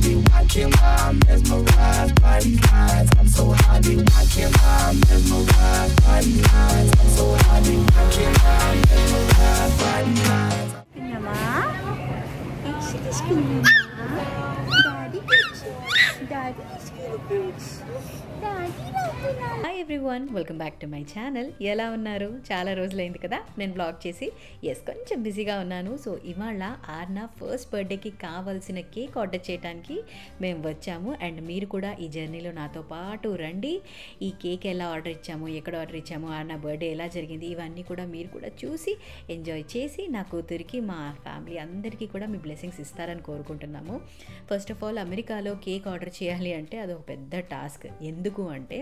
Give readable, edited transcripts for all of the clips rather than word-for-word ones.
be watching while I'm mesmerized by these eyes. I'm so high, be watching while I'm mesmerized by these eyes. I'm so high, be watching while I'm mesmerized by these eyes. Hi everyone, welcome back to my channel. ఎలా ఉన్నారు? చాలా రోజులైంది కదా నేను blog చేసి. కొంచెం బిజీగా ఉన్నాను. సో ఇవాళ ఆర్నా ఫస్ట్ బర్త్డేకి కావాల్సిన కేక్ ఆర్డర్ చేయడానికి మేము వచ్చాము. అండ్ మీరు కూడా ఈ జర్నీలో నాతో పాటు రండి. ఈ కేక్ ఎలా ఆర్డర్ ఇచ్చాము, ఎక్కడ ఆర్డర్ ఇచ్చాము, ఆర్నా బర్త్డే ఎలా జరిగింది, ఇవన్నీ కూడా మీరు కూడా చూసి ఎంజాయ్ చేసి నా కూతురికి మా ఫ్యామిలీ అందరికీ కూడా మీ బ్లెస్సింగ్స్ ఇస్తారని కోరుకుంటున్నాము. ఫస్ట్ ఆఫ్ ఆల్, అమెరికాలో కేక్ ఆర్డర్ చేయాలి అంటే అదొక పెద్ద టాస్క్. ఎందుకు అంటే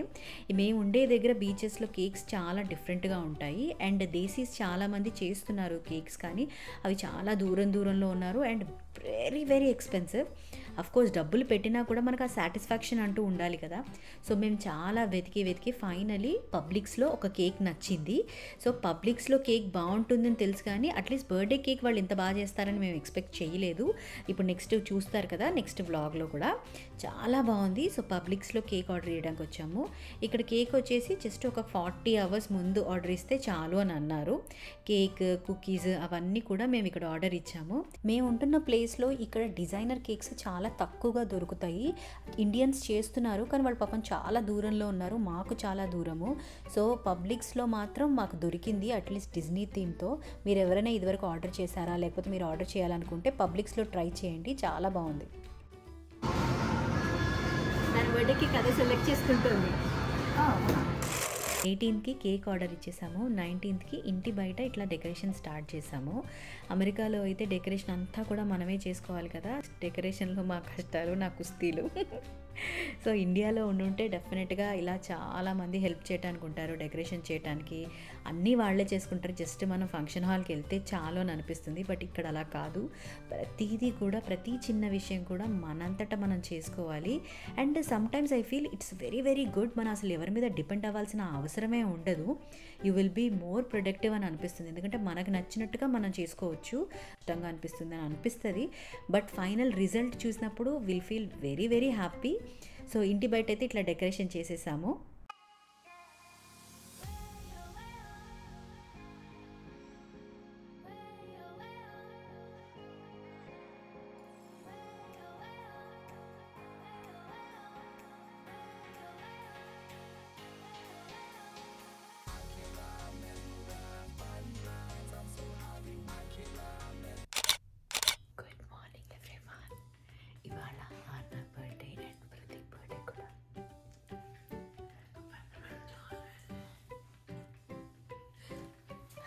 మేము ఉండే దగ్గర బీచెస్లో కేక్స్ చాలా డిఫరెంట్గా ఉంటాయి. అండ్ దేశీస్ చాలామంది చేస్తున్నారు కేక్స్, కానీ అవి చాలా దూరంలో ఉన్నారు and very very expensive. Of course డబ్బులు పెట్టినా కూడా మనకు ఆ సాటిస్ఫాక్షన్ అంటూ ఉండాలి కదా. సో మేము చాలా వెతికి ఫైనలీ పబ్లిక్స్లో ఒక కేక్ నచ్చింది. సో పబ్లిక్స్లో కేక్ బాగుంటుందని తెలుసు, కానీ అట్లీస్ట్ బర్త్డే కేక్ వాళ్ళు ఇంత బాగా చేస్తారని మేము ఎక్స్పెక్ట్ చేయలేదు. ఇప్పుడు నెక్స్ట్ చూస్తారు కదా, నెక్స్ట్ వ్లాగ్లో కూడా చాలా బాగుంది. సో పబ్లిక్స్లో కేక్ ఆర్డర్ చేయడానికి వచ్చాము. ఇక్కడ కేక్ వచ్చేసి జస్ట్ ఒక 40 hours ముందు ఆర్డర్ ఇస్తే చాలు అని అన్నారు. కేక్, కుకీస్ అవన్నీ కూడా మేము ఇక్కడ ఆర్డర్ ఇచ్చాము. మేము ఉంటున్న ప్లేస్లో ఇక్కడ డిజైనర్ కేక్స్ చాలా తక్కువగా దొరుకుతాయి. ఇండియన్స్ చేస్తున్నారు, కానీ వాళ్ళు పాపం చాలా దూరంలో ఉన్నారు, మాకు చాలా దూరము. సో పబ్లిక్స్లో మాత్రం మాకు దొరికింది, అట్లీస్ట్ డిజ్నీ థీమ్తో. మీరు ఎవరైనా ఇదివరకు ఆర్డర్ చేశారా, లేకపోతే మీరు ఆర్డర్ చేయాలనుకుంటే పబ్లిక్స్లో ట్రై చేయండి, చాలా బాగుంది. దాని బర్త్డేకి కథ సెలెక్ట్ చేసుకుంటుంది. 18కి కేక్ ఆర్డర్ ఇచ్చేసాము. 19కి ఇంటి బయట ఇట్లా డెకరేషన్ స్టార్ట్ చేసాము. అమెరికాలో అయితే డెకరేషన్ అంతా కూడా మనమే చేసుకోవాలి కదా. డెకరేషన్లో మా కష్టాలు, నా కుస్తీలు. సో ఇండియాలో ఉండుంటే డెఫినెట్గా ఇలా చాలామంది హెల్ప్ చేయడానికి ఉంటారు, డెకరేషన్ చేయడానికి అన్నీ వాళ్ళే చేసుకుంటారు. జస్ట్ మనం ఫంక్షన్ హాల్కి వెళ్తే చాలు అని అనిపిస్తుంది. బట్ ఇక్కడ అలా కాదు, ప్రతిదీ కూడా, ప్రతి చిన్న విషయం కూడా మనంతటా మనం చేసుకోవాలి. And sometimes I feel it's very very good. మనం అసలు ఎవరి మీద డిపెండ్ అవ్వాల్సిన అవసరమే ఉండదు. You will be more productive అని అనిపిస్తుంది. ఎందుకంటే మనకు నచ్చినట్టుగా మనం చేసుకోవచ్చు, ఇష్టంగా అనిపిస్తుంది అని అనిపిస్తుంది. బట్ ఫైనల్ రిజల్ట్ చూసినప్పుడు will feel very very happy. So ఇంటి బయట అయితే ఇట్లా డెకరేషన్ చేసేసాము. Good morning everyone. ఇవాళ ఆర్నా బర్త్డే అండ్ ప్రతీక్ బర్త్డే కూడా.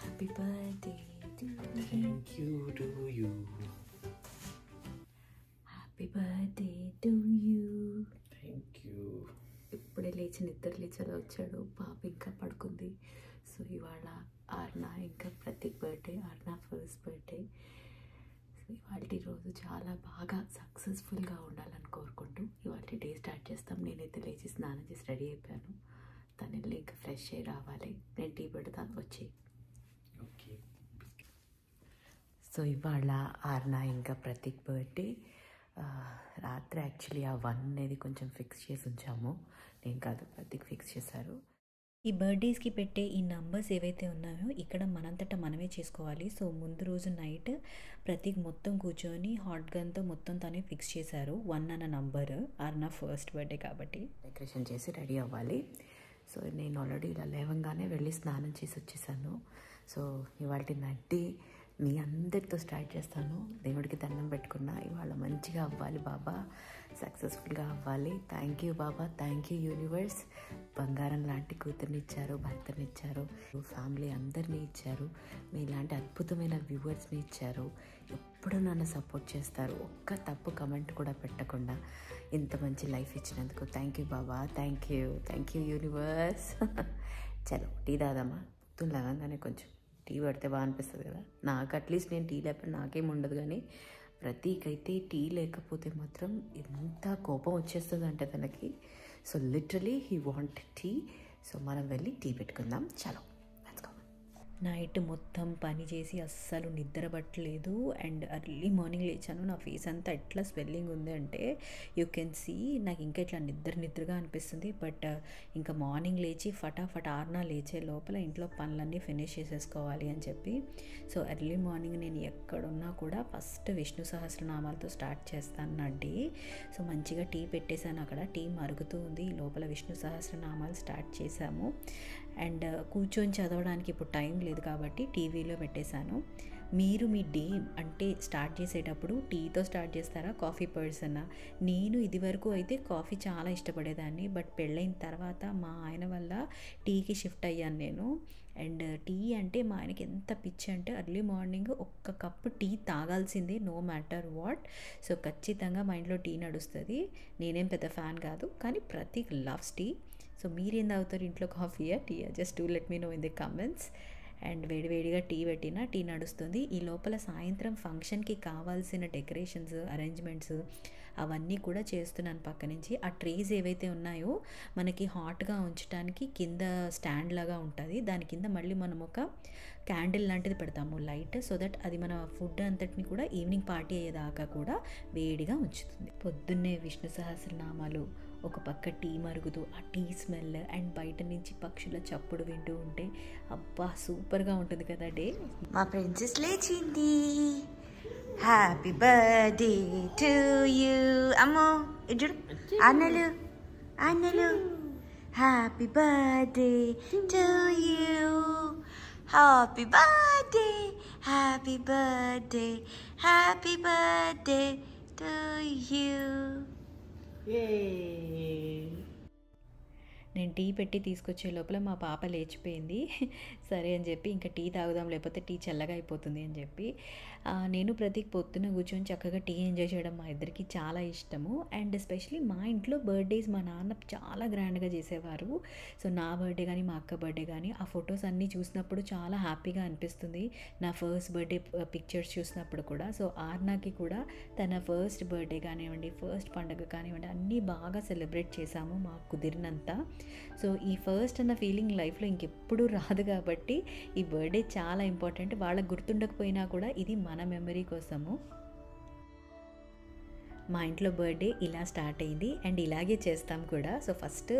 Happy birthday to Thank you to you. Happy birthday to you. Thank you. ఇప్పుడే లేచి నిద్ర లేచాడు వచ్చాడు, పాప ఇంకా పడుకుంది. సో ఇవాళ ఆర్నా ఇంకా Prateek birthday, ఆర్నా first birthday. So ఇవాళ రోజు చాలా బాగా సక్సెస్ఫుల్గా ఉండాలని కోరుకుంటూ ఇవాళ డే స్టార్ట్ చేస్తాం. నేనైతే లేచి స్నానం చేసి రెడీ అయిపోయాను. తను వెళ్ళి ఇంకా ఫ్రెష్ అయ్యి రావాలి. నేను టీ పెడతా, వచ్చి. Okay. సో ఇవాళ ఆర్నా ఇంకా ప్రతీక్ బర్త్డే. రాత్రి యాక్చువల్లీ ఆ 1 అనేది కొంచెం ఫిక్స్ చేసి ఉంచాము, నేను కాదు, ప్రతీక్ ఫిక్స్ చేశారు. ఈ బర్త్డేస్కి పెట్టే ఈ నంబర్స్ ఏవైతే ఉన్నాయో ఇక్కడ మనంతటా మనమే చేసుకోవాలి. సో ముందు రోజు నైట్ ప్రతీక్ మొత్తం కూర్చొని హాట్ గన్తో మొత్తం తనే ఫిక్స్ చేశారు 1 అన్న నంబర్. ఆర్నా ఫస్ట్ బర్త్డే కాబట్టి డెకరేషన్ చేసి రెడీ అవ్వాలి. సో నేను ఆల్రెడీ ఇలా లేవంగానే వెళ్ళి స్నానం చేసి వచ్చేసాను. సో ఇవాళ నడ్డి మీ అందరితో స్టార్ట్ చేస్తాను. దేవుడికి దండం పెట్టుకున్నా, ఇవాళ మంచిగా అవ్వాలి బాబా, సక్సెస్ఫుల్గా అవ్వాలి. Thank you Baba, thank you universe. బంగారం లాంటి కూతుర్ని ఇచ్చారు, భర్తని ఇచ్చారు, ఫ్యామిలీ అందరినీ ఇచ్చారు, మీలాంటి అద్భుతమైన వ్యూవర్స్ని ఇచ్చారు. ఎప్పుడు నన్ను సపోర్ట్ చేస్తారు, ఒక్క తప్పు కమెంట్ కూడా పెట్టకుండా ఇంత మంచి లైఫ్ ఇచ్చినందుకు thank you Baba, thank you universe. చలో టీ దాదామా. పొద్దున్న లేవగానే కొంచెం టీ పడితే బాగా అనిపిస్తుంది కదా. నాకు అట్లీస్ట్ నేను టీ లేకపోతే నాకేం ఉండదు, కానీ ప్రతీకైతే టీ లేకపోతే మాత్రం ఎంత కోపం వచ్చేస్తుంది అంటే తనకి. So literally he want tea. So మనం వెళ్ళి టీ పెట్టుకుందాం. చలో లెట్స్ గో. నైట్ మొత్తం పని చేసి అస్సలు నిద్ర పట్టలేదు. అండ్ ఎర్లీ మార్నింగ్ లేచాను. నా ఫేస్ అంతా ఎట్లా స్వెల్లింగ్ ఉంది అంటే యూ కెన్ సీ. నాకు ఇంకా ఇట్లా నిద్రగా అనిపిస్తుంది. బట్ ఇంకా మార్నింగ్ లేచి ఫటాఫట్ ఆరున లేచే లోపల ఇంట్లో పనులన్నీ ఫినిష్ చేసేసుకోవాలి అని చెప్పి సో ఎర్లీ మార్నింగ్ నేను ఎక్కడున్నా కూడా ఫస్ట్ విష్ణు సహస్రనామాలతో స్టార్ట్ చేస్తాను నా డే. సో మంచిగా టీ పెట్టేశాను అక్కడ. టీ మరుగుతూ ఉంది. ఈ లోపల విష్ణు సహస్రనామాలు స్టార్ట్ చేశాము. అండ్ కూర్చొని చదవడానికి ఇప్పుడు టైం లేదు కాబట్టి టీవీలో పెట్టేశాను. మీరు మీ డే అంటే స్టార్ట్ చేసేటప్పుడు టీతో స్టార్ట్ చేస్తారా, కాఫీ పర్సనా? నేను ఇదివరకు అయితే కాఫీ చాలా ఇష్టపడేదాన్ని. బట్ పెళ్ళైన తర్వాత మా ఆయన వల్ల టీకి షిఫ్ట్ అయ్యాను నేను. అండ్ టీ అంటే మా ఆయనకి ఎంత పిచ్చి అంటే ఎర్లీ మార్నింగ్ ఒక్క కప్పు టీ తాగాల్సిందే, నో మ్యాటర్ వాట్. సో ఖచ్చితంగా మా ఇంట్లో టీ నడుస్తుంది. నేనేం పెద్ద ఫ్యాన్ కాదు, కానీ ప్రతీక్ లవ్స్ టీ. సో మీరేం తాగుతారు ఇంట్లో, కాఫీయా టీయా? Just do let me know in the comments. And వేడివేడిగా టీ పెట్టినా టీ నడుస్తుంది. ఈ లోపల సాయంత్రం ఫంక్షన్కి కావాల్సిన డెకరేషన్స్, అరేంజ్మెంట్స్ అవన్నీ కూడా చేస్తున్నాను పక్క నుంచి. ఆ ట్రేస్ ఏవైతే ఉన్నాయో మనకి హాట్గా ఉంచడానికి కింద స్టాండ్ లాగా ఉంటుంది. దాని కింద మళ్ళీ మనం ఒక క్యాండిల్ లాంటిది పెడతాము, లైట్, సో దట్ అది మన ఫుడ్ అంతటిని కూడా ఈవినింగ్ పార్టీ అయ్యేదాకా కూడా వేడిగా ఉంచుతుంది. పొద్దున్నే విష్ణు సహస్రనామాలు, ఒక పక్క టీ మరుగుతూ ఆ టీ స్మెల్ అండ్ బయట నుంచి పక్షుల చప్పుడు వింటూ ఉంటే అబ్బా సూపర్గా ఉంటుంది కదా డే. మా ప్రిన్సెస్ లేచింది. Happy birthday to you. అమ్మో ఇడు అన్నలు అన్నలు. Happy birthday to you. Happy birthday happy birthday happy birthday to you. నేను టీ పెట్టి తీసుకొచ్చే లోపల మా పాప లేచిపోయింది. సరే అని చెప్పి ఇంకా టీ తాగుదాం, లేకపోతే టీ చల్లగా అయిపోతుంది అని చెప్పి నేను ప్రతి పొద్దున కూర్చొని చక్కగా టీ ఎంజాయ్ చేయడం మా ఇద్దరికి చాలా ఇష్టము. అండ్ ఎస్పెషలీ మా ఇంట్లో బర్త్డేస్ మా నాన్న చాలా గ్రాండ్గా చేసేవారు. సో నా బర్త్డే కానీ మా అక్క బర్త్డే కానీ ఆ ఫొటోస్ అన్నీ చూసినప్పుడు చాలా హ్యాపీగా అనిపిస్తుంది. నా ఫస్ట్ బర్త్డే పిక్చర్స్ చూసినప్పుడు కూడా. సో ఆర్నాకి కూడా తన ఫస్ట్ బర్త్డే కానివ్వండి, ఫస్ట్ పండుగ కానివ్వండి, అన్నీ బాగా సెలబ్రేట్ చేశాము మాకు కుదిరినంత. సో ఈ ఫస్ట్ అన్న ఫీలింగ్ లైఫ్లో ఇంకెప్పుడు రాదు కాబట్టి ఈ బర్త్డే చాలా ఇంపార్టెంట్. వాళ్ళకి గుర్తుండకపోయినా కూడా ఇది మన మెమరీ కోసము. మా ఇంట్లో బర్త్డే ఇలా స్టార్ట్ అయింది అండ్ ఇలాగే చేస్తాం కూడా. సో ఫస్ట్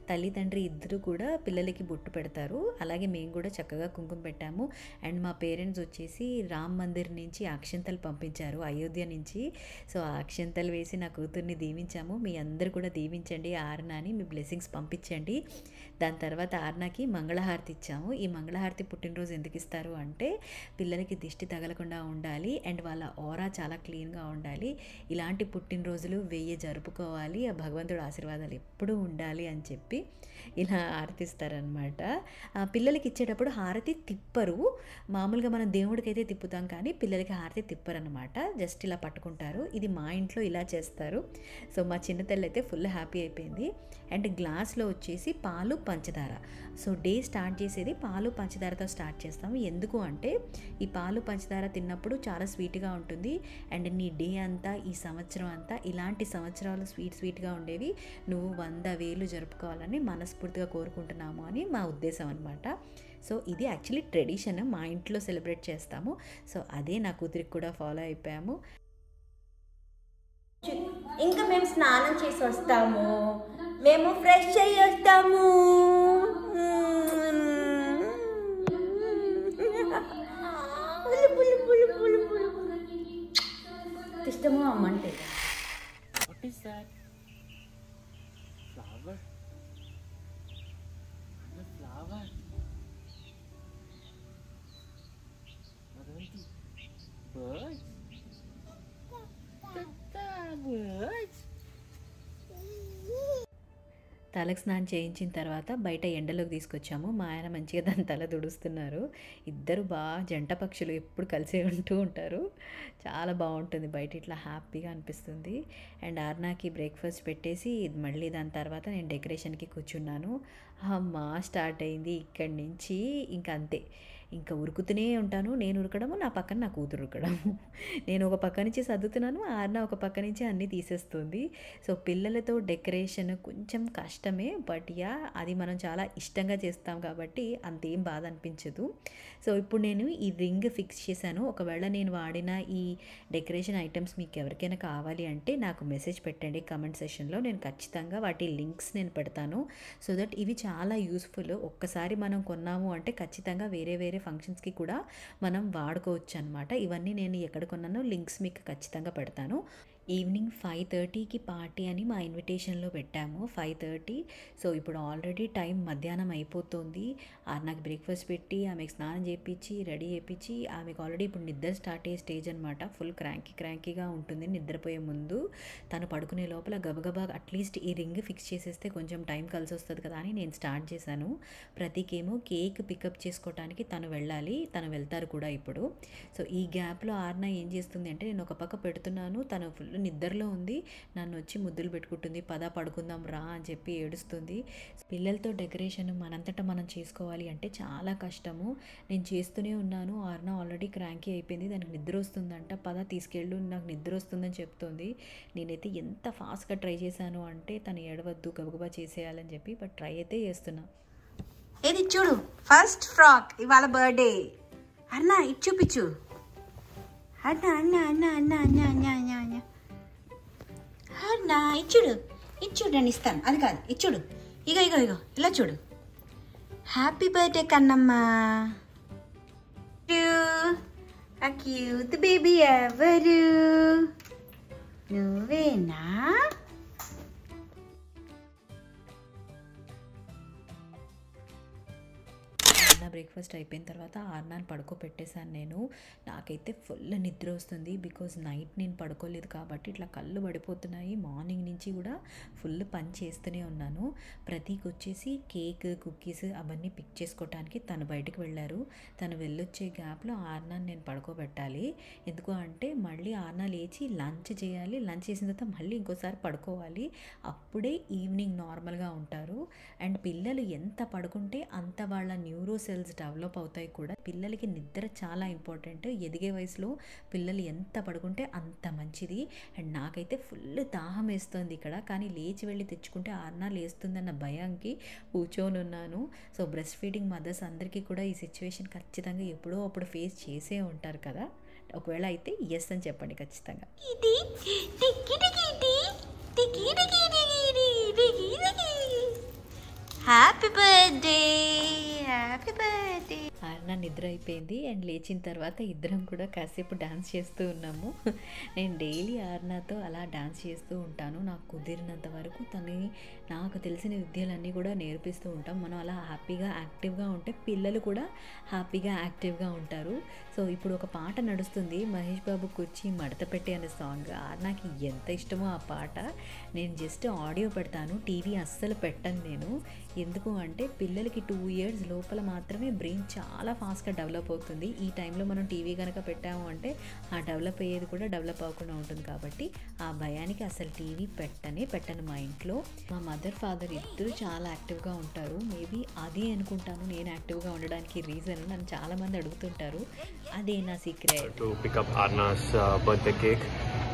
తల్లిదండ్రి ఇద్దరు కూడా పిల్లలకి బొట్టు పెడతారు. అలాగే మేము కూడా చక్కగా కుంకుమ పెట్టాము. అండ్ మా పేరెంట్స్ వచ్చేసి రామ్ మందిర్ నుంచి అక్షంతలు పంపించారు, అయోధ్య నుంచి. సో ఆ అక్షంతలు వేసి నా కూతుర్ని దీవించాము. మీ అందరు కూడా దీవించండి ఆర్నాని, మీ బ్లెస్సింగ్స్ పంపించండి. దాని తర్వాత ఆర్నాకి మంగళహారతి ఇచ్చాము. ఈ మంగళహారతి పుట్టినరోజు ఎందుకు ఇస్తారు అంటే పిల్లలకి దిష్టి తగలకుండా ఉండాలి అండ్ వాళ్ళ ఆరా చాలా క్లీన్గా ఉండాలి. ఇలాంటి పుట్టినరోజులు 1000 జరుపుకోవాలి, ఆ భగవంతుడు ఆశీర్వాదాలు ఎప్పుడూ ఉండాలి అని చెప్పి ఇలా హారతిస్తారనమాట. పిల్లలకి ఇచ్చేటప్పుడు హారతి తిప్పరు. మామూలుగా మనం దేవుడికి అయితే తిప్పుతాం కానీ పిల్లలకి హారతి తిప్పరనమాట, జస్ట్ ఇలా పట్టుకుంటారు. ఇది మా ఇంట్లో ఇలా చేస్తారు. సో మా చిన్న తల్లి అయితే ఫుల్ హ్యాపీ అయిపోయింది. అండ్ గ్లాస్లో వచ్చేసి పాలు పంచదార. సో డే స్టార్ట్ చేసేది పాలు పంచదారతో స్టార్ట్ చేస్తాము. ఎందుకు అంటే ఈ పాలు పంచదార తిన్నప్పుడు చాలా స్వీట్గా ఉంటుంది. అండ్ నీ డే అంతా, ఈ సంవత్సరం అంతా ఇలాంటి సంవత్సరాలు స్వీట్గా ఉండేవి నువ్వు 100,000 జరుపుకోవాలని మనస్ఫూర్తిగా కోరుకుంటున్నాము అని మా ఉద్దేశం అనమాట. సో ఇది యాక్చువల్లీ ట్రెడిషన్, మా ఇంట్లో సెలబ్రేట్ చేస్తాము. సో అదే నా కూతురికి కూడా ఫాలో అయిపోయాము. ఇంకా మేము స్నానం చేసి వస్తాము, మేము ఫ్రెష్ అయ్యి వస్తాము. ఇష్టము అమ్మంటే. What is that? Flower? The flower? Madhavanti? Birds? Birds? తలకు స్నానం చేయించిన తర్వాత బయట ఎండలోకి తీసుకొచ్చాము. మా ఆయన మంచిగా దాని తల దుడుస్తున్నారు. ఇద్దరు బాగా జంట పక్షులు ఎప్పుడు కలిసే ఉంటూ ఉంటారు. చాలా బాగుంటుంది బయట, ఇట్లా హ్యాపీగా అనిపిస్తుంది. అండ్ ఆర్నాకి బ్రేక్ఫాస్ట్ పెట్టేసి మళ్ళీ దాని తర్వాత నేను డెకరేషన్కి కూర్చున్నాను. అమ్మా స్టార్ట్ అయింది ఇక్కడి నుంచి. ఇంకా అంతే, ఇంకా ఉరుకుతూనే ఉంటాను. నేను ఉరకడము, నా పక్కన నా కూతురు ఉరకడము. నేను ఒక పక్క నుంచి సర్దుతున్నాను, ఆర్న ఒక పక్క నుంచి అన్నీ తీసేస్తుంది. సో పిల్లలతో డెకరేషన్ కొంచెం కష్టమే, బట్ యా అది మనం చాలా ఇష్టంగా చేస్తాం కాబట్టి అంతేం బాధ అనిపించదు. సో ఇప్పుడు నేను ఈ రింగ్ ఫిక్స్ చేశాను. ఒకవేళ నేను వాడిన ఈ డెకరేషన్ ఐటమ్స్ మీకు ఎవరికైనా కావాలి అంటే నాకు మెసేజ్ పెట్టండి కమెంట్ సెషన్లో. నేను ఖచ్చితంగా వాటి లింక్స్ నేను పెడతాను. సో దట్ ఇవి చాలా యూస్ఫుల్. ఒక్కసారి మనం కొన్నాము అంటే ఖచ్చితంగా వేరే వేరే ఫంక్షన్స్కి కూడా మనం వాడుకోవచ్చు అనమాట. ఇవన్నీ నేను ఎక్కడ కొన్నానో లింక్స్ మీకు ఖచ్చితంగా పెడతాను. ఈవినింగ్ 5:30కి పార్టీ అని మా ఇన్విటేషన్లో పెట్టాము, 5:30. సో ఇప్పుడు ఆల్రెడీ టైం మధ్యాహ్నం అయిపోతుంది. నాకు బ్రేక్ఫాస్ట్ పెట్టి ఆమెకు స్నానం చేయించి రెడీ చేయించి ఆమెకు ఆల్రెడీ ఇప్పుడు నిద్ర స్టార్ట్ అయ్యే స్టేజ్ అనమాట. ఫుల్ క్రాంకీగా ఉంటుంది నిద్రపోయే ముందు. తను పడుకునే లోపల గబగబా అట్లీస్ట్ ఈ రింగ్ ఫిక్స్ చేసేస్తే కొంచెం టైం కలిసి వస్తుంది కదా అని నేను స్టార్ట్ చేశాను. ప్రతికేమో కేక్ పికప్ చేసుకోవడానికి తను వెళ్ళాలి, తను వెళ్తారు కూడా ఇప్పుడు. సో ఈ గ్యాప్లో ఆర్న ఏం చేస్తుంది అంటే నేను ఒక పక్క పెడుతున్నాను, తను ఫుల్ నిద్రలో ఉంది, నన్ను వచ్చి ముద్దులు పెట్టుకుంటుంది, పద పడుకుందాం రా అని చెప్పి ఏడుస్తుంది. పిల్లలతో డెకరేషన్ మనంతటా మనం చేసుకోవాలి అంటే చాలా కష్టము. నేను చేస్తూనే ఉన్నాను. ఆర్న ఆల్రెడీ క్రాంకీ అయిపోయింది, దానికి నిద్ర వస్తుందంట, పద తీసుకెళ్ళు నాకు నిద్ర వస్తుందని చెప్తుంది. నేనైతే ఎంత ఫాస్ట్గా ట్రై చేశాను అంటే తను ఏడవద్దు గబగబా చేసేయాలని చెప్పి, బట్ ట్రై అయితే చేస్తున్నా. ఏది చూడు, ఫస్ట్ ఫ్రాక్ ఇవాళ బర్త్డే. అన్నా ఇది చూపించు. అన్నా అన్నా అన్నా అన్నా అన్నా అన్నా అన్నా అన్నా అన్నా ఇచ్చుడు, ఇచ్చుడు నేను ఇస్తాను. అది కాదు, ఇచ్చుడు. ఇగో ఇగో ఇగో ఇలా చూడు. హ్యాపీ బర్త్డే కన్నమ్మా. క్యూట్ బేబీ ఎవరు? నువ్వేనా? బ్రేక్ఫాస్ట్ అయిపోయిన తర్వాత ఆర్నాని పడుకోబెట్టేశాను నేను. నాకైతే ఫుల్ నిద్ర వస్తుంది, బికాజ్ నైట్ నేను పడుకోలేదు కాబట్టి ఇట్లా కళ్ళు పడిపోతున్నాయి. మార్నింగ్ నుంచి కూడా ఫుల్ పని చేస్తూనే ఉన్నాను. ప్రతీక్ వచ్చేసి కేక్ కుకీస్ అవన్నీ పిక్ చేసుకోవడానికి తను బయటకు వెళ్ళారు. తను వెళ్ళొచ్చే గ్యాప్లో ఆర్నాని నేను పడుకోబెట్టాలి. ఎందుకు అంటే మళ్ళీ ఆర్నా లేచి లంచ్ చేయాలి, లంచ్ చేసిన తర్వాత మళ్ళీ ఇంకోసారి పడుకోవాలి. అప్పుడే ఈవినింగ్ నార్మల్గా ఉంటారు. అండ్ పిల్లలు ఎంత పడుకుంటే అంత వాళ్ళ న్యూరో సెల్స్ డెవలప్ అవుతాయి కూడా. పిల్లలకి నిద్ర చాలా ఇంపార్టెంట్. ఎదిగే వయసులో పిల్లలు ఎంత పడుకుంటే అంత మంచిది. అండ్ నాకైతే ఫుల్ దాహం వేస్తుంది ఇక్కడ, కానీ లేచి వెళ్ళి తెచ్చుకుంటే ఆర్నా లేస్తుందన్న భయానికి కూర్చొని ఉన్నాను. సో బ్రెస్ట్ ఫీడింగ్ మదర్స్ అందరికీ కూడా ఈ సిచ్యువేషన్ ఖచ్చితంగా ఎప్పుడో అప్పుడు ఫేస్ చేసే ఉంటారు కదా. ఒకవేళ అయితే ఎస్ అని చెప్పండి ఖచ్చితంగా. Happy birthday, happy birthday. Arna నిద్ర అయిపోయింది అండ్ లేచిన తర్వాత ఇద్దరం కూడా కాసేపు డాన్స్ చేస్తూ ఉన్నాము. నేను డైలీ ఆర్నాతో అలా డాన్స్ చేస్తూ ఉంటాను. నాకు కుదిరినంత వరకు తనని నాకు తెలిసిన విద్యలన్నీ కూడా నేర్పిస్తూ ఉంటాం. మనం అలా హ్యాపీగా యాక్టివ్గా ఉంటే పిల్లలు కూడా హ్యాపీగా యాక్టివ్గా ఉంటారు. సో ఇప్పుడు ఒక పాట నడుస్తుంది, మహేష్ బాబు కుర్చీ మడత పెట్టి అనే సాంగ్. నాకు ఎంత ఇష్టమో ఆ పాట. నేను జస్ట్ ఆడియో పెడతాను, టీవీ అస్సలు పెట్టను నేను. ఎందుకు అంటే పిల్లలకి 2 years లోపల మాత్రమే బ్రెయిన్ చాలా ఫాస్ట్గా డెవలప్ అవుతుంది. ఈ టైంలో మనం టీవీ కనుక పెట్టాము అంటే ఆ డెవలప్ అయ్యేది కూడా డెవలప్ అవ్వకుండా ఉంటుంది. కాబట్టి ఆ భయానికి అసలు టీవీ పెట్టను. మా ఇంట్లో మా మదర్ ఫాదర్ ఇద్దరు చాలా యాక్టివ్గా ఉంటారు. మేబీ అది అనుకుంటాను నేను యాక్టివ్గా ఉండడానికి రీజన్. నన్ను చాలామంది అడుగుతుంటారు, అదే నా secret. To pick up Arna's birthday cake.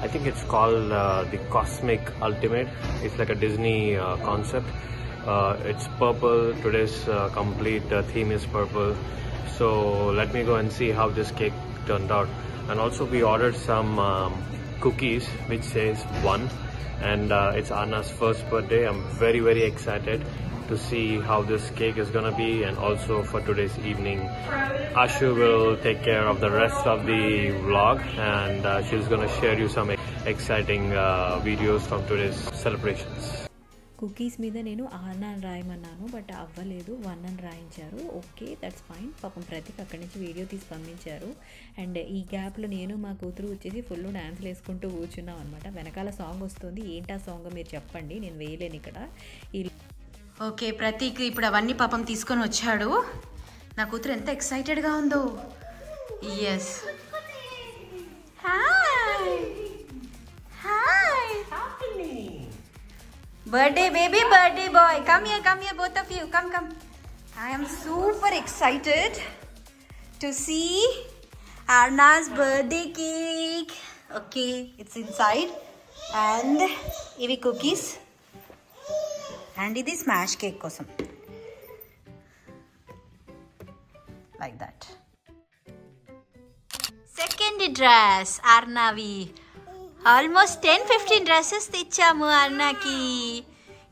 I think it's called the Cosmic Ultimate. It's like a Disney concept. It's purple. Today's complete theme is purple. So let me go and see how this cake turned out. And also we ordered some cookies which says 1, and it's Arna's first birthday. I'm very, very excited to see how this cake is gonna be, and also for today's evening Ashu will take care of the rest of the vlog, and she's gonna share you some exciting videos from today's celebrations. Cookies మీద నేను ఆర్నా అని రాయమన్నాను, but అవ్వలేదు, 1 అని రాయించారు. Okay, that's fine. పాపం ప్రతిక్ అక్కడి నుంచి video తీసి పంపించారు. అండ్ ఈ గ్యాప్లో నేను మా కూతురు వచ్చేసి ఫుల్ డ్యాన్స్లు వేసుకుంటూ కూర్చున్నాం అనమాట. వెనకాల సాంగ్ వస్తుంది, ఏంటా సాంగ్ మీరు చెప్పండి, నేను వేయలేను ఇక్కడ. ఓకే, ప్రతీక్ ఇప్పుడు అవన్నీ పాపం తీసుకొని వచ్చాడు. నా కూతురు ఎంత ఎక్సైటెడ్గా ఉందో. Yes, hi hi birthday baby, birthday boy, come here both of you, come. I am super excited. to see Arna's birthday cake. Okay, it's inside. And ivi cookies. And ఇది smash cake kosam. Like that. Second dress, Arnavi. Almost 10-15 dresses తెచ్చాము అర్నాకి.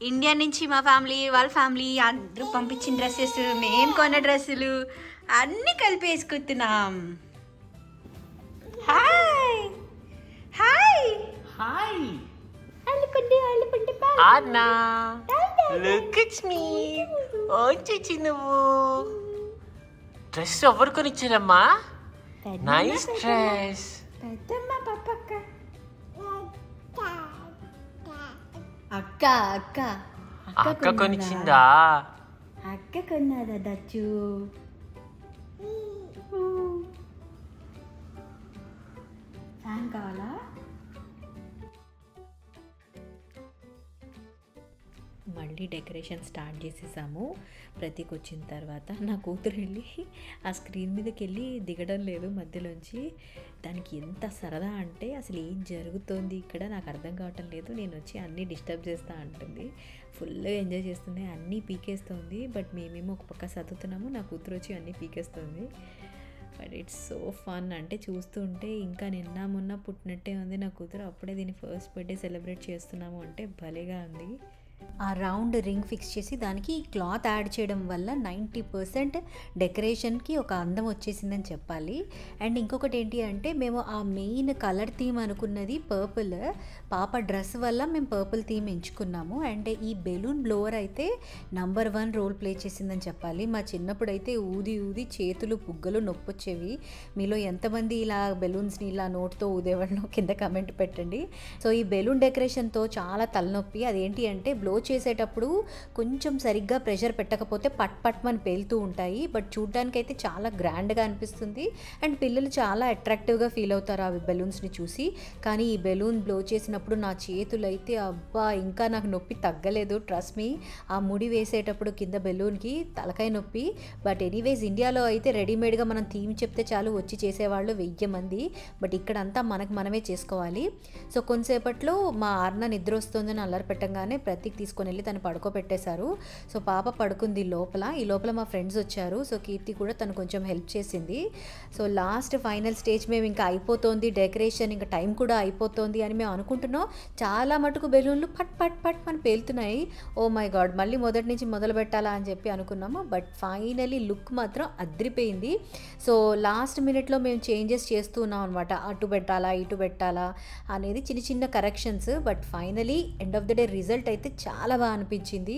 India నుంచి మా family వాళ్ళ family అందరూ పంపించిన dresses, మేము కొన్న డ్రెస్సులు అన్నీ కలిపి వేసుకుంటున్నాం. హాయ్ హాయ్ హాయ్ అల్లుకుంటే అన్నా, లుక్ ఇట్స్ మీ. వచ్చి నువ్వు డ్రెస్ ఎవరు కొనిచ్చారమ్మా? Nice dress. పెద్దమ్మ పప్పక్క అక్క అక్క అక్క కొనిచ్చిందా? అక్క కొన్నదా దచ్చు. ఫ్యాన్ కావాలా? మళ్ళీ డెకరేషన్ స్టార్ట్ చేసేసాము. ప్రతీక్ వచ్చిన తర్వాత నా కూతురు వెళ్ళి ఆ స్క్రీన్ మీదకి వెళ్ళి దిగడం లేదు మధ్యలోంచి. దానికి ఎంత సరదా అంటే అసలు ఏం జరుగుతోంది ఇక్కడ నాకు అర్థం కావటం లేదు, నేను వచ్చి అన్నీ డిస్టర్బ్ చేస్తా అంటుంది. ఫుల్గా ఎంజాయ్ చేస్తుంది, అన్నీ పీకేస్తుంది. బట్ మేమేమో ఒక పక్క చదువుతున్నాము, నా కూతురు వచ్చి అన్నీ పీకేస్తుంది. But it's so fun. అంటే చూస్తూ ఉంటే ఇంకా నిన్న మొన్న పుట్టినట్టే ఉంది నా కూతురు. అప్పుడే దీని ఫస్ట్ బర్త్డే సెలబ్రేట్ చేస్తున్నాము అంటే భలేగా ఉంది. ఆ రౌండ్ రింగ్ ఫిక్స్ చేసి దానికి క్లాత్ యాడ్ చేయడం వల్ల 90% డెకరేషన్కి ఒక అందం వచ్చేసిందని చెప్పాలి. అండ్ ఇంకొకటి ఏంటి అంటే మేము ఆ మెయిన్ కలర్ థీమ్ అనుకున్నది పర్పుల్. పాప డ్రెస్ వల్ల మేము పర్పుల్ థీమ్ ఎంచుకున్నాము. అండ్ ఈ బెలూన్ బ్లోవర్ అయితే నంబర్ 1 రోల్ ప్లే చేసిందని చెప్పాలి. మా చిన్నప్పుడు అయితే ఊది ఊది చేతులు బుగ్గలు నొప్పొచ్చేవి. మీలో ఎంతమంది ఇలా బెలూన్స్ని ఇలా నోట్తో ఊదేవాళ్ళో కింద కమెంట్ పెట్టండి. సో ఈ బెలూన్ డెకరేషన్తో చాలా తలనొప్పి. అదేంటి అంటే బ్లో చేసేటప్పుడు కొంచెం సరిగ్గా ప్రెషర్ పెట్టకపోతే పట్ పట్మని పేలుతూ ఉంటాయి. బట్ చూడ్డానికి అయితే చాలా గ్రాండ్గా అనిపిస్తుంది. అండ్ పిల్లలు చాలా అట్రాక్టివ్గా ఫీల్ అవుతారు ఆ బెలూన్స్ని చూసి. కానీ ఈ బెలూన్ బ్లో చేసినప్పుడు నా చేతులు అయితే అబ్బా ఇంకా నాకు నొప్పి తగ్గలేదు. ట్రస్ట్ మీ, ఆ ముడి వేసేటప్పుడు కింద బెలూన్కి తలకాయ నొప్పి. బట్ ఎనీవేస్ ఇండియాలో అయితే రెడీమేడ్గా మనం థీమ్ చెప్తే చాలు వచ్చి చేసేవాళ్ళు 1000 మంది. బట్ ఇక్కడంతా మనమే చేసుకోవాలి. సో కొంతసేపట్లో మా ఆర్న నిద్ర వస్తుందని అల్లరి పెట్టంగానే ప్రతీక్ తీసుకొని వెళ్ళి తను పడుకోబెట్టేశారు. సో పాప పడుకుంది లోపల. ఈ లోపల మా ఫ్రెండ్స్ వచ్చారు. సో కీర్తి కూడా తను కొంచెం హెల్ప్ చేసింది. సో లాస్ట్ ఫైనల్ స్టేజ్ మేము ఇంకా అయిపోతుంది డెకరేషన్, ఇంకా టైం కూడా అయిపోతుంది అని మేము అనుకుంటున్నాం. చాలా మటుకు బెలూన్లు పట్ పట్ పట్ అని పేలుతున్నాయి. ఓ మై గాడ్, మళ్ళీ మొదటి నుంచి మొదలు పెట్టాలా అని చెప్పి అనుకున్నాము. బట్ ఫైనలీ లుక్ మాత్రం అద్రిపోయింది. సో లాస్ట్ మినిట్లో మేము చేంజెస్ చేస్తూ ఉన్నాం అనమాట. అటు పెట్టాలా ఇటు పెట్టాలా అనేది చిన్న చిన్న corrections. But finally end of the day result అయితే చాలా బాగా అనిపించింది.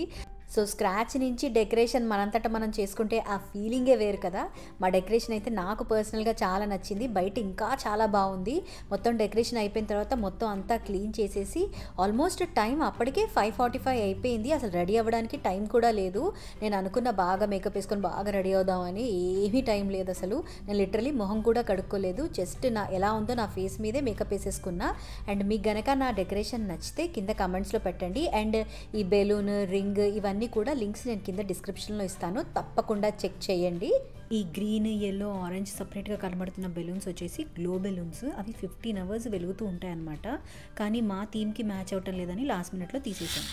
సో స్క్రాచ్ నుంచి డెకరేషన్ మనంతటా మనం చేసుకుంటే ఆ ఫీలింగే వేరు కదా. మా డెకరేషన్ అయితే నాకు పర్సనల్గా చాలా నచ్చింది. బయట ఇంకా చాలా బాగుంది. మొత్తం డెకరేషన్ అయిపోయిన తర్వాత మొత్తం అంతా క్లీన్ చేసేసి ఆల్మోస్ట్ టైం అప్పటికే 5:45 అయిపోయింది. అసలు రెడీ అవ్వడానికి టైం కూడా లేదు. నేను అనుకున్న బాగా మేకప్ వేసుకొని బాగా రెడీ అవుదామని, ఏమీ టైం లేదు అసలు. నేను లిటరలీ మొహం కూడా కడుక్కోలేదు. జస్ట్ నా ఎలా ఉందో నా ఫేస్ మీదే మేకప్ వేసేసుకున్నా. అండ్ మీకు గనక నా డెకరేషన్ నచ్చితే కింద కమెంట్స్లో పెట్టండి. అండ్ ఈ బెలూన్ రింగ్ ఇవన్నీ కూడా లింక్స్ నేను కింద డిస్క్రిప్షన్లో ఇస్తాను, తప్పకుండా చెక్ చేయండి. ఈ గ్రీన్ ఎల్లో ఆరెంజ్ సపరేట్గా కనబడుతున్న బెలూన్స్ వచ్చేసి గ్లో బెలూన్స్. అవి 15 hours వెలుగుతూ ఉంటాయన్నమాట. కానీ మా థీమ్కి మ్యాచ్ అవ్వటం లేదని లాస్ట్ మినిట్లో తీసేసాం.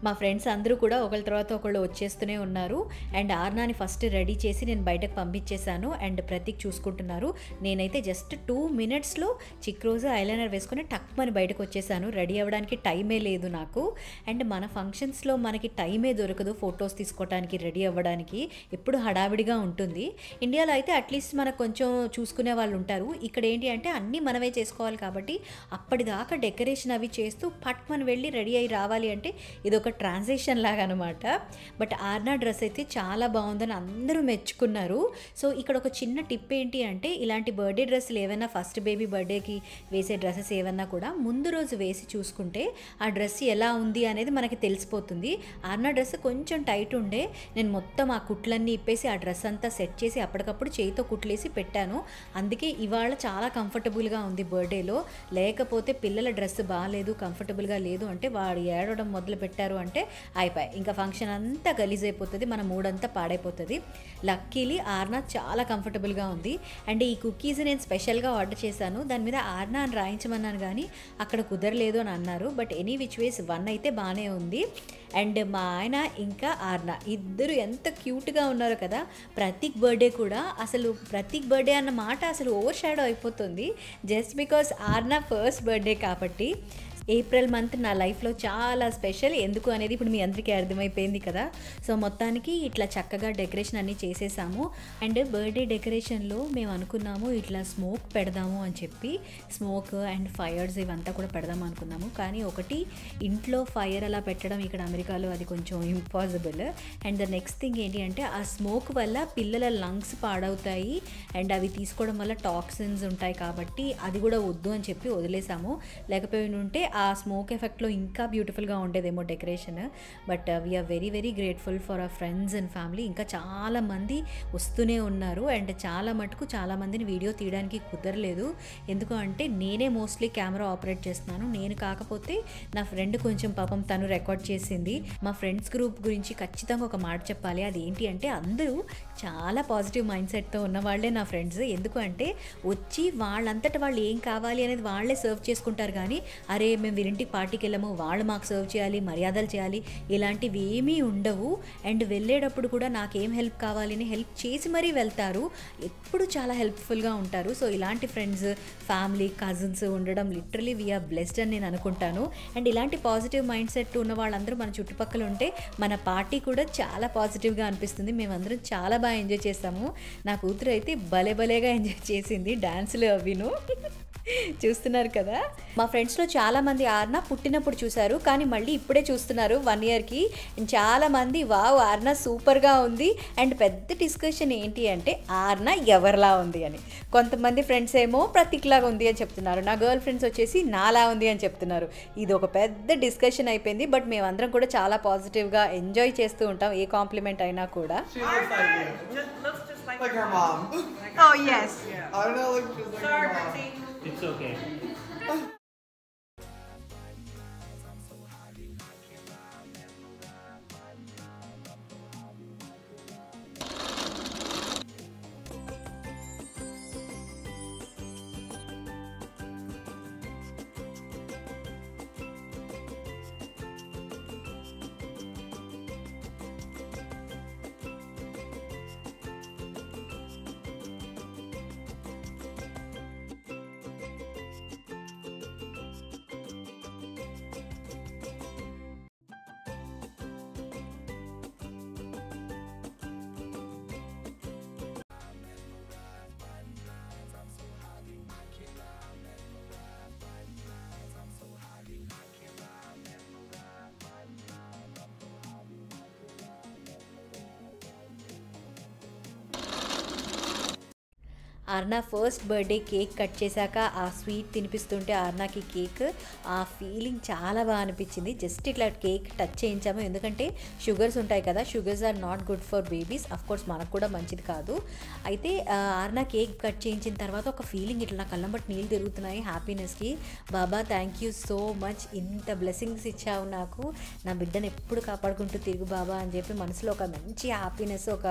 మా ఫ్రెండ్స్ అందరూ కూడా ఒకళ్ళ తర్వాత ఒకళ్ళు వచ్చేస్తూనే ఉన్నారు. అండ్ ఆర్నాని ఫస్ట్ రెడీ చేసి నేను బయటకు పంపించేశాను. అండ్ ప్రతీక్ చూసుకుంటున్నారు. నేనైతే జస్ట్ 2 minutesలో చిక్ రోజు ఐలైనర్ వేసుకొని టక్మని బయటకు వచ్చేసాను. రెడీ అవ్వడానికి టైమే లేదు నాకు. అండ్ మన ఫంక్షన్స్లో మనకి టైమే దొరకదు ఫొటోస్ తీసుకోవడానికి, రెడీ అవ్వడానికి. ఎప్పుడు హడావిడిగా ఉంటుంది. ఇండియాలో అయితే అట్లీస్ట్ మనకు కొంచెం చూసుకునే వాళ్ళు ఉంటారు. ఇక్కడ ఏంటి అంటే అన్నీ మనమే చేసుకోవాలి కాబట్టి అప్పటిదాకా డెకరేషన్ అవి చేస్తూ పట్మని వెళ్ళి రెడీ అయ్యి రావాలి అంటే ఇదొక ట్రాన్సిషన్ లాగా అనమాట. బట్ ఆర్నా డ్రెస్ అయితే చాలా బాగుందని అందరూ మెచ్చుకున్నారు. సో ఇక్కడ ఒక చిన్న టిప్ ఏంటి అంటే ఇలాంటి బర్త్డే డ్రెస్సులు ఏమైనా ఫస్ట్ బేబీ బర్త్డేకి వేసే డ్రెస్సెస్ ఏమన్నా కూడా ముందు రోజు వేసి చూసుకుంటే ఆ డ్రెస్ ఎలా ఉంది అనేది మనకి తెలిసిపోతుంది. ఆర్నా డ్రెస్ కొంచెం టైట్ ఉండే, నేను మొత్తం ఆ కుట్లన్నీ ఇప్పేసి ఆ డ్రెస్ అంతా సెట్ చేసి అప్పటికప్పుడు చేయితో కుట్లేసి పెట్టాను. అందుకే ఇవాళ చాలా కంఫర్టబుల్గా ఉంది బర్త్డేలో. లేకపోతే పిల్లల డ్రెస్ బాగాలేదు, కంఫర్టబుల్గా లేదు అంటే వాడు ఏడవడం మొదలు పెట్టారు అంటే అయిపోయి ఇంకా ఫంక్షన్ అంతా గలీజ్ అయిపోతుంది, మన మూడ్ అంతా పాడైపోతుంది. లక్కీలీ ఆర్నా చాలా కంఫర్టబుల్గా ఉంది. అండ్ ఈ కుకీస్ నేను స్పెషల్గా ఆర్డర్ చేశాను, దాని మీద ఆర్నా అని రాయించమన్నాను కానీ అక్కడ కుదరలేదు అని అన్నారు. బట్ ఎనీ విచ్ వేస్ 1 అయితే బాగానే ఉంది. అండ్ మా ఆయన ఇంకా ఆర్నా ఇద్దరు ఎంత క్యూట్గా ఉన్నారో కదా. ప్రతీక్ బర్త్డే కూడా అసలు ప్రతీక్ బర్త్డే అన్న మాట అసలు ఓవర్ షాడో అయిపోతుంది జస్ట్ బికాస్ ఆర్నా ఫస్ట్ బర్త్డే కాబట్టి. ఏప్రిల్ మంత్ నా లైఫ్లో చాలా స్పెషల్, ఎందుకు అనేది ఇప్పుడు మీ అందరికీ అర్థమైపోయింది కదా. సో మొత్తానికి ఇట్లా చక్కగా డెకరేషన్ అన్నీ చేసేసాము. అండ్ బర్త్డే డెకరేషన్లో మేము అనుకున్నాము ఇట్లా స్మోక్ పెడదాము అని చెప్పి, స్మోక్ అండ్ ఫైర్స్ ఇవంతా కూడా పెడదాము అనుకున్నాము. కానీ ఒకటి ఇంట్లో ఫైర్ అలా పెట్టడం ఇక్కడ అమెరికాలో అది కొంచెం impossible. And the next thing ఏంటి అంటే ఆ స్మోక్ వల్ల పిల్లల లంగ్స్ పాడవుతాయి అండ్ అవి తీసుకోవడం వల్ల టాక్సిన్స్ ఉంటాయి కాబట్టి అది కూడా వద్దు అని చెప్పి వదిలేసాము. లేకపోయి ఉంటే ఆ స్మోక్ ఎఫెక్ట్లో ఇంకా బ్యూటిఫుల్గా ఉండేదేమో decoration. But we're very very grateful for our friends and family. ఇంకా చాలామంది వస్తూనే ఉన్నారు అండ్ చాలామందిని వీడియో తీయడానికి కుదరలేదు, ఎందుకు అంటే నేనే మోస్ట్లీ కెమెరా ఆపరేట్ చేస్తున్నాను. నేను కాకపోతే నా ఫ్రెండ్ కొంచెం పాపం తను రికార్డ్ చేసింది. మా ఫ్రెండ్స్ గ్రూప్ గురించి ఖచ్చితంగా ఒక మాట చెప్పాలి, అది ఏంటి అంటే అందరూ చాలా పాజిటివ్ మైండ్ సెట్తో ఉన్న వాళ్ళే నా ఫ్రెండ్స్. ఎందుకు అంటే వచ్చి వాళ్ళంతటా వాళ్ళు ఏం కావాలి అనేది వాళ్ళే సర్వ్ చేసుకుంటారు, కానీ అరే మేము వీరింటికి పార్టీకి వెళ్ళాము వాళ్ళు మాకు సర్వ్ చేయాలి, మర్యాదలు చేయాలి, ఇలాంటివి ఏమీ ఉండవు. అండ్ వెళ్ళేటప్పుడు కూడా నాకేం హెల్ప్ కావాలి అని హెల్ప్ చేసి మరీ వెళ్తారు, ఎప్పుడు చాలా హెల్ప్ఫుల్గా ఉంటారు. సో ఇలాంటి ఫ్రెండ్స్, ఫ్యామిలీ, కజిన్స్ ఉండడం లిటరలీ వీఆర్ బ్లెస్డ్ అని నేను అనుకుంటాను. అండ్ ఇలాంటి పాజిటివ్ మైండ్ సెట్ ఉన్న వాళ్ళందరూ మన చుట్టుపక్కల ఉంటే మన పార్టీ కూడా చాలా పాజిటివ్గా అనిపిస్తుంది. మేమందరం చాలా బాగా ఎంజాయ్ చేస్తాము. నా కూతురు అయితే భలేగా ఎంజాయ్ చేసింది, డాన్సులు అవిను చూస్తున్నారు కదా. మా ఫ్రెండ్స్లో చాలామంది ఆర్నా పుట్టినప్పుడు చూశారు కానీ మళ్ళీ ఇప్పుడే చూస్తున్నారు 1 ఇయర్కి. చాలామంది వావ్ ఆర్నా సూపర్గా ఉంది. అండ్ పెద్ద డిస్కషన్ ఏంటి అంటే ఆర్నా ఎవరిలా ఉంది అని. కొంతమంది ఫ్రెండ్స్ ఏమో ప్రతీక్లాగా ఉంది అని చెప్తున్నారు, నా గర్ల్ ఫ్రెండ్స్ వచ్చేసి నాలా ఉంది అని చెప్తున్నారు. ఇది ఒక పెద్ద డిస్కషన్ అయిపోయింది. బట్ మేమందరం కూడా చాలా పాజిటివ్గా ఎంజాయ్ చేస్తూ ఉంటాం ఏ కాంప్లిమెంట్ అయినా కూడా. Like her mom. Oh yes. I don't know, like just like her mom. It's okay. ఆర్నా first birthday cake cut చేశాక ఆ స్వీట్ తినిపిస్తుంటే ఆర్నాకి కేక్ ఆ ఫీలింగ్ చాలా బాగా అనిపించింది. జస్ట్ ఇట్లా కేక్ టచ్ చేయించాము, ఎందుకంటే షుగర్స్ ఉంటాయి కదా, sugars are not good for babies, of course మనకు కూడా మంచిది కాదు. అయితే ఆర్నా కేక్ కట్ చేయించిన తర్వాత ఒక ఫీలింగ్ ఇట్లా నా కళ్ళం బట్టి నీళ్ళు తిరుగుతున్నాయి హ్యాపీనెస్కి. బాబా థ్యాంక్ యూ సో మచ్, ఇంత బ్లెస్సింగ్స్ ఇచ్చావు నాకు, నా బిడ్డను ఎప్పుడు కాపాడుకుంటూ తిరుగు బాబా అని చెప్పి మనసులో ఒక మంచి హ్యాపీనెస్, ఒక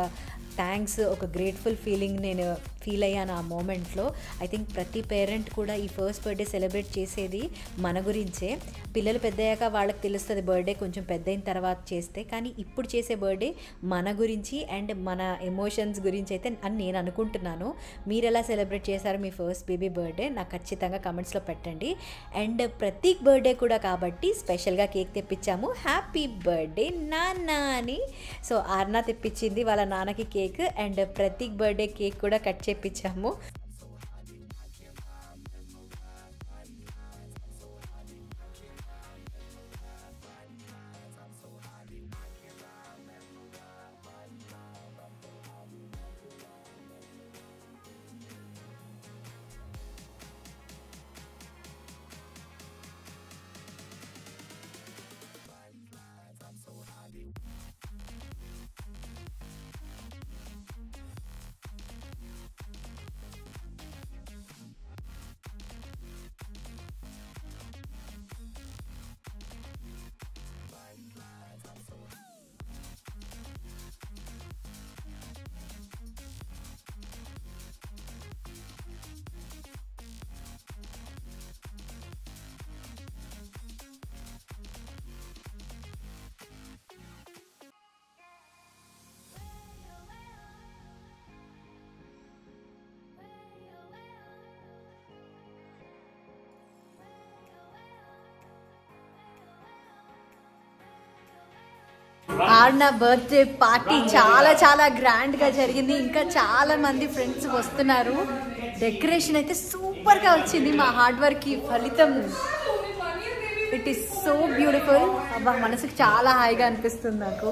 థ్యాంక్స్, ఒక గ్రేట్ఫుల్ ఫీలింగ్ నేను ఫీల్ అయ్యాను ఆ మూమెంట్లో. ఐ థింక్ ప్రతి పేరెంట్ కూడా ఈ ఫస్ట్ బర్త్డే సెలబ్రేట్ చేసేది మన గురించే. పిల్లలు పెద్దయ్యాక వాళ్ళకి తెలుస్తుంది బర్త్డే కొంచెం పెద్ద అయిన తర్వాత చేస్తే, కానీ ఇప్పుడు చేసే బర్త్డే మన గురించి అండ్ మన ఎమోషన్స్ గురించి అయితే అని నేను అనుకుంటున్నాను. మీరు ఎలా సెలబ్రేట్ చేశారు మీ ఫస్ట్ బేబీ బర్త్డే నాకు ఖచ్చితంగా కమెంట్స్లో పెట్టండి. అండ్ ప్రతీక్ బర్త్డే కూడా కాబట్టి స్పెషల్గా కేక్ తెప్పించాము, హ్యాపీ బర్త్డే నాన్న అని. సో ఆర్నా తెప్పించింది వాళ్ళ నాన్నకి cake and Prateek birthday cake కూడా కట్ చేయించాము. ఆర్నా బర్త్డే పార్టీ చాలా చాలా గ్రాండ్ గా జరిగింది. ఇంకా చాలా మంది ఫ్రెండ్స్ వస్తున్నారు. డెకరేషన్ అయితే సూపర్ గా వచ్చింది. మా హార్డ్ వర్క్ కి ఫలితం. It is so beautiful. అబ్బా, మనసుకు చాలా హాయిగా అనిపిస్తుంది నాకు.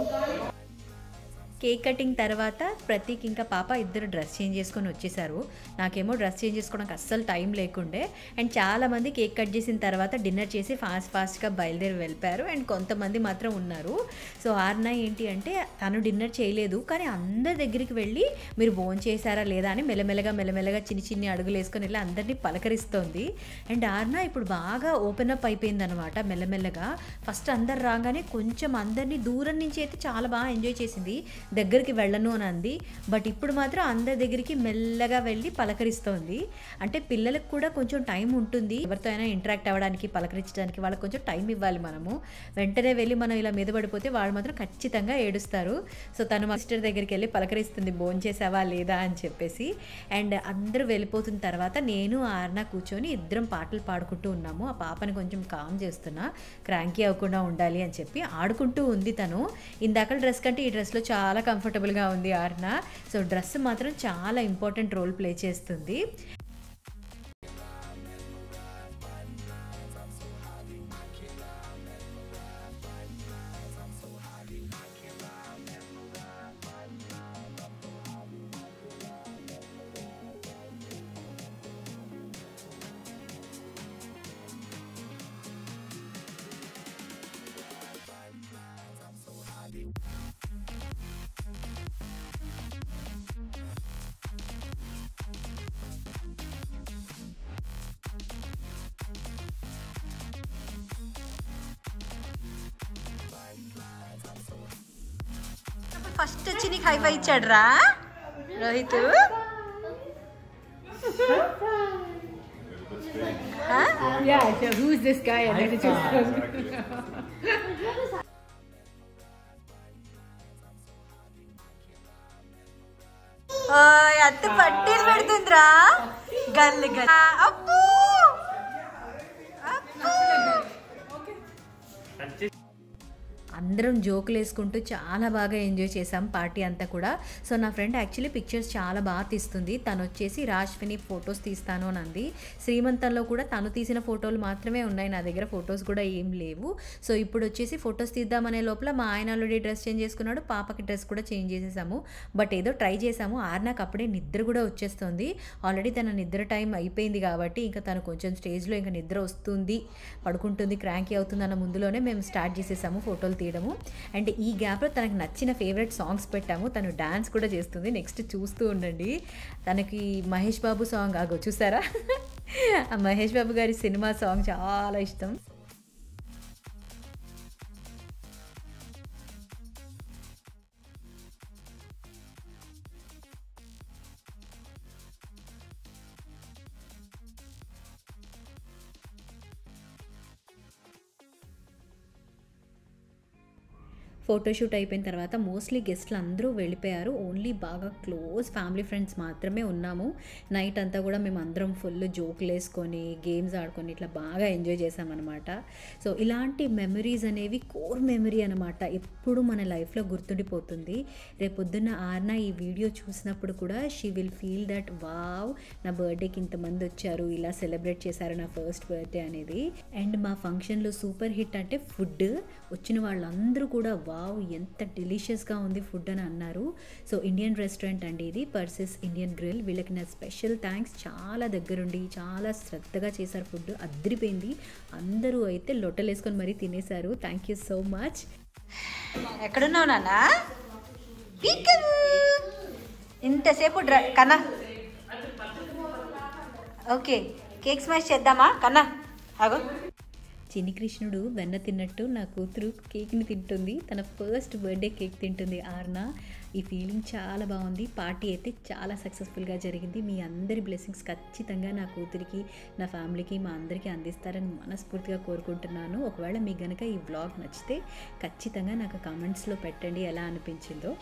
కేక్ కటింగ్ తర్వాత ప్రతీక్ ఇంకా పాప ఇద్దరు డ్రెస్ చేంజ్ చేసుకొని వచ్చేసారు. నాకేమో డ్రెస్ చేంజ్ చేసుకోవడానికి అస్సలు టైం లేకుండే. అండ్ చాలామంది కేక్ కట్ చేసిన తర్వాత డిన్నర్ చేసి ఫాస్ట్గా బయలుదేరి వెళ్ళిపోయారు. అండ్ కొంతమంది మాత్రం ఉన్నారు. సో ఆర్నా ఏంటి అంటే తను డిన్నర్ చేయలేదు, కానీ అందరి దగ్గరికి వెళ్ళి మీరు భోజనం చేశారా లేదా అని మెల్లమెల్లగా చిన్ని అడుగులు వేసుకొని వెళ్ళి అందరినీ పలకరిస్తోంది. అండ్ ఆర్నా ఇప్పుడు బాగా ఓపెన్ అప్ అయిపోయింది అనమాట మెల్లమెల్లగా. ఫస్ట్ అందరు రాగానే కొంచెం అందరినీ దూరం నుంచి అయితే చాలా బాగా ఎంజాయ్ చేసింది. దగ్గరికి వెళ్ళను అని అంది. బట్ ఇప్పుడు మాత్రం అందరి దగ్గరికి మెల్లగా వెళ్ళి పలకరిస్తోంది. అంటే పిల్లలకు కూడా కొంచెం టైం ఉంటుంది, ఎవరితో అయినా ఇంటరాక్ట్ అవ్వడానికి, పలకరించడానికి వాళ్ళకి కొంచెం టైం ఇవ్వాలి మనము. వెంటనే వెళ్ళి మనం ఇలా మీద పడిపోతే వాళ్ళు మాత్రం ఖచ్చితంగా ఏడుస్తారు. సో తను మా సిస్టర్ దగ్గరికి వెళ్ళి పలకరిస్తుంది, భోజనం చేసావా లేదా అని చెప్పేసి. అండ్ అందరూ వెళ్ళిపోతున్న తర్వాత నేను ఆర్నా కూర్చొని ఇద్దరం పాటలు పాడుకుంటూ ఉన్నాము. ఆ పాపని కొంచెం కామ్ చేస్తున్నా, క్రాంకీ అవ్వకుండా ఉండాలి అని చెప్పి. ఆడుకుంటూ ఉంది తను. ఇందాక డ్రెస్ కంటే ఈ డ్రెస్లో చాలా కంఫర్టబుల్గా ఉంది ఆర్నా. సో డ్రెస్ మాత్రం చాలా ఇంపార్టెంట్ రోల్ ప్లే చేస్తుంది. ఫస్ట్ వచ్చి నీకు హైఫై ఇచ్చాడు రా రోహిత్. అత్త పట్టీలు పెడుతుందిరా గల్లి గల్లి. అప్పు అందరం జోకులు వేసుకుంటూ చాలా బాగా ఎంజాయ్ చేసాం పార్టీ అంతా కూడా. సో నా ఫ్రెండ్ యాక్చువల్లీ పిక్చర్స్ చాలా బాగా తీస్తుంది. తను వచ్చేసి రాజ్విని ఫొటోస్ తీస్తాను అని అంది. శ్రీమంతంలో కూడా తను తీసిన ఫోటోలు మాత్రమే ఉన్నాయి, నా దగ్గర ఫొటోస్ కూడా ఏం లేవు. సో ఇప్పుడు వచ్చేసి ఫొటోస్ తీద్దామనే లోపల మా ఆయన ఆల్రెడీ డ్రెస్ చేంజ్ చేసుకున్నాడు, పాపకి డ్రెస్ కూడా చేంజ్ చేసేసాము. బట్ ఏదో ట్రై చేసాము. ఆర్నాకు అప్పుడే నిద్ర కూడా వచ్చేస్తుంది. ఆల్రెడీ తన నిద్ర టైం అయిపోయింది కాబట్టి ఇంకా తను కొంచెం స్టేజ్లో ఇంకా నిద్ర వస్తుంది, పడుకుంటుంది, క్రాంకీ అవుతుంది అన్న ముందులోనే మేము స్టార్ట్ చేసేసాము ఫోటోలు తీయడము. అండ్ ఈ గ్యాప్లో తనకు నచ్చిన ఫేవరెట్ సాంగ్స్ పెట్టాము. తను డాన్స్ కూడా చేస్తుంది. నెక్స్ట్ చూస్తూ ఉండండి. తనకి మహేష్ బాబు సాంగ్ ఆగో చూసారా, ఆ మహేష్ బాబు గారి సినిమా సాంగ్ చాలా ఇష్టం. ఫోటోషూట్ అయిపోయిన తర్వాత మోస్ట్లీ గెస్ట్లు అందరూ వెళ్ళిపోయారు. ఓన్లీ బాగా క్లోజ్ ఫ్యామిలీ ఫ్రెండ్స్ మాత్రమే ఉన్నాము. నైట్ అంతా కూడా మేము అందరం ఫుల్ జోకులు వేసుకొని గేమ్స్ ఆడుకొని ఇట్లా బాగా ఎంజాయ్ చేసామన్నమాట. సో ఇలాంటి మెమరీస్ అనేవి కోర్ మెమరీ అనమాట, ఎప్పుడు మన లైఫ్లో గుర్తుండిపోతుంది. రేపొద్దున్న ఆర్నా ఈ వీడియో చూసినప్పుడు కూడా she will feel that wow, నా బర్త్డేకి ఇంతమంది వచ్చారు, ఇలా సెలబ్రేట్ చేశారు నా ఫస్ట్ బర్త్డే అనేది. అండ్ మా ఫంక్షన్లో సూపర్ హిట్ అంటే ఫుడ్. వచ్చిన వాళ్ళందరూ కూడా వావ్ ఎంత డెలిషియస్గా ఉంది ఫుడ్ అని అన్నారు. సో ఇండియన్ రెస్టారెంట్ అండి ఇది, పర్సెస్ ఇండియన్ గ్రిల్. వీళ్ళకి నా స్పెషల్ థ్యాంక్స్. చాలా దగ్గరుండి చాలా శ్రద్ధగా చేశారు ఫుడ్, అద్దరిపోయింది. అందరూ అయితే లొట్టలు వేసుకొని మరీ తినేశారు. Thank you so much. ఎక్కడున్నావు నాన్న? ఇంతసేపు కన్నా ఓకే కేక్ స్మాష్ చేద్దామా కన్నా? అగో చిన్ని కృష్ణుడు వెన్న తిన్నట్టు నా కూతురు కేక్ని తింటుంది. తన ఫస్ట్ బర్త్డే కేక్ తింటుంది ఆర్నా. ఈ ఫీలింగ్ చాలా బాగుంది. పార్టీ అయితే చాలా సక్సెస్ఫుల్గా జరిగింది. మీ అందరి బ్లెస్సింగ్స్ ఖచ్చితంగా నా కూతురికి, నా ఫ్యామిలీకి, మా అందరికీ అందిస్తారని మనస్ఫూర్తిగా కోరుకుంటున్నాను. ఒకవేళ మీకు కనుక ఈ వ్లాగ్ నచ్చితే ఖచ్చితంగా నాకు కామెంట్స్లో పెట్టండి ఎలా అనిపించిందో.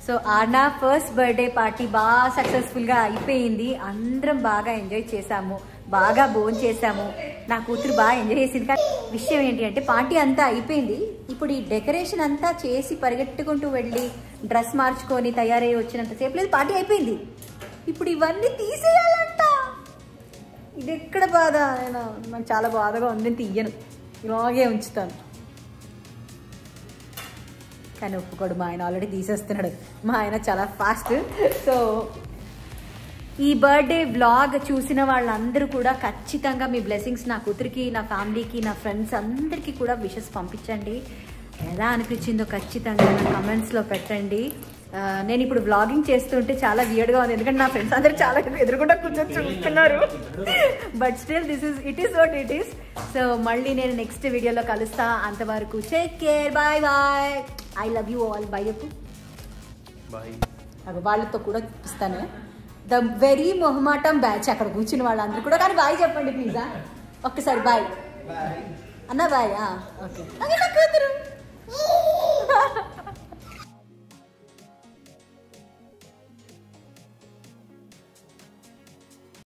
సో ఆర్నా ఫస్ట్ బర్త్డే పార్టీ బాగా సక్సెస్ఫుల్గా అయిపోయింది. అందరం బాగా ఎంజాయ్ చేసాము, బాగా భోజనం చేసాము. నా కూతురు బాగా ఎంజాయ్ చేసింది. కానీ విషయం ఏంటి అంటే పార్టీ అంతా అయిపోయింది. ఇప్పుడు ఈ డెకరేషన్ అంతా చేసి పరిగెట్టుకుంటూ వెళ్ళి డ్రెస్ మార్చుకొని తయారయ్యి వచ్చినంతసేపు లేదు, పార్టీ అయిపోయింది. ఇప్పుడు ఇవన్నీ తీసేయాలంట. ఇది ఎక్కడ బాధ, నాకు చాలా బాధగా ఉంది. నేను తీయను, ఇలాగే ఉంచుతాను. కానీ ఒప్పుకోడు మా ఆయన, ఆల్రెడీ తీసేస్తున్నాడు. మా ఆయన చాలా ఫాస్ట్. సో ఈ బర్త్డే వ్లాగ్ చూసిన వాళ్ళందరూ కూడా ఖచ్చితంగా మీ బ్లెస్సింగ్స్ నా కూతురికి, నా ఫ్యామిలీకి, నా ఫ్రెండ్స్ అందరికీ కూడా విషెస్ పంపించండి. ఎలా అనిపించిందో ఖచ్చితంగా నా కమెంట్స్లో పెట్టండి. నేను ఇప్పుడు వ్లాగింగ్ చేస్తుంటే చాలా వియర్డ్గా ఉంది, ఎందుకంటే నా ఫ్రెండ్స్ అందరూ చాలా ఎదురుకుండా కూర్చొని చూస్తున్నారు. But still it is what it is. So మళ్ళీ నేను నెక్స్ట్ వీడియోలో కలుస్తా. అంతవరకు take care, bye bye, I love you all. Bye చెప్పు. అది వాళ్ళతో కూడా ఇస్తాను. ద వెరీ మొహమాటం బ్యాచ్ అక్కడ కూర్చుని వాళ్ళందరూ కూడా. కానీ బాయ్ చెప్పండి ప్లీజా, ఒక్కసారి బాయ్ అన్న. బాయ్. ఓకే, కూతురు.